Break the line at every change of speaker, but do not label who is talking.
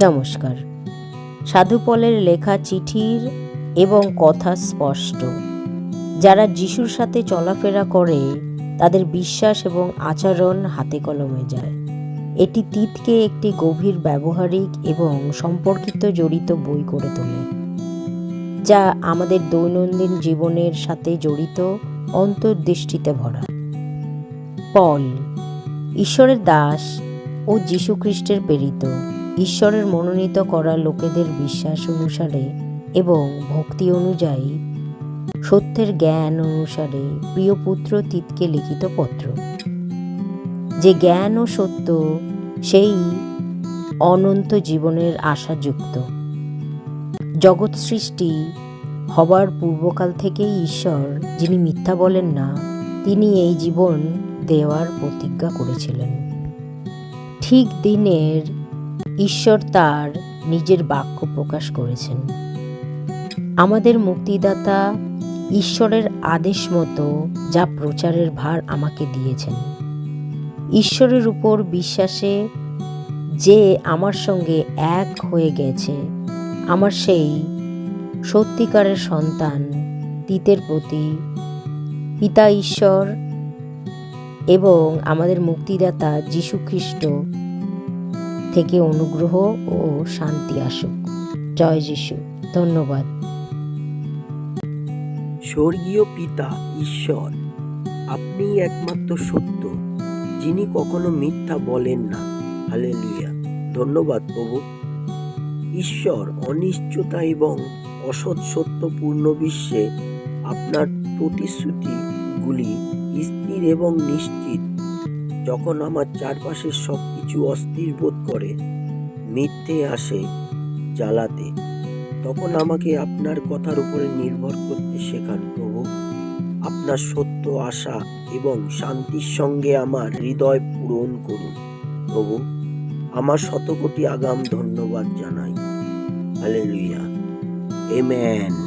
নমস্কার। সাধু পলের লেখা চিঠির এবং কথা স্পষ্ট। যারা যিশুর সাথে চলাফেরা করে তাদের বিশ্বাস এবং আচরণ হাতে কলমে যায়। এটি তিতকে একটি গভীর ব্যবহারিক এবং সম্পর্কিত জড়িত বই করে তোলে, যা আমাদের দৈনন্দিন জীবনের সাথে জড়িত অন্তর্দৃষ্টিতে ভরা। পল ঈশ্বরের দাস ও যীশুখ্রিস্টের প্রেরিত, ঈশ্বরের মনোনীত করা লোকেদের বিশ্বাস অনুসারে এবং ভক্তি অনুযায়ী সত্যের জ্ঞান অনুসারে প্রিয় পুত্র তিতকে লিখিত পত্র। যে জ্ঞান ও সত্য সেই অনন্ত জীবনের আশাযুক্ত। জগৎ সৃষ্টি হবার পূর্বকাল থেকেই ঈশ্বর, যিনি মিথ্যা বলেন না, তিনি এই জীবন দেওয়ার প্রতিজ্ঞা করেছিলেন। ঠিক দিনের ঈশ্বর তার নিজের বাক্য প্রকাশ করেছেন। আমাদের মুক্তিদাতা ঈশ্বরের আদেশ মতো যা প্রচারের ভার আমাকে দিয়েছেন। ঈশ্বরের উপর বিশ্বাসে যে আমার সঙ্গে এক হয়ে গেছে, আমার সেই সত্যিকারের সন্তান তিতের প্রতি পিতা ঈশ্বর এবং আমাদের মুক্তিদাতা যীশুখ্রিস্ট থেকে অনুগ্রহ ও শান্তি আসুক। জয় যিশু। ধন্যবাদ।
স্বর্গীয় পিতা ঈশ্বর, আপনিই একমাত্র সত্য, যিনি কখনো মিথ্যা বলেন না। হালেলুয়া। ধন্যবাদ প্রভু। ঈশ্বর, অনিশ্চয়তা এবং অসৎ সত্যপূর্ণ বিশ্বে আপনার প্রতিশ্রুতিগুলি স্থির এবং নিশ্চিত। যখন আমার চারপাশের সবকিছু অস্থির বোধ করে, মিথ্যে আসে জ্বালাতে, তখন আমাকে আপনার কথার উপরে নির্ভর করতে শেখান প্রভু। আপনার সত্য, আশা এবং শান্তির সঙ্গে আমার হৃদয় পূরণ করুন প্রভু। আমার শতকোটি আগাম ধন্যবাদ জানাই। হালেলুয়া। আমেন।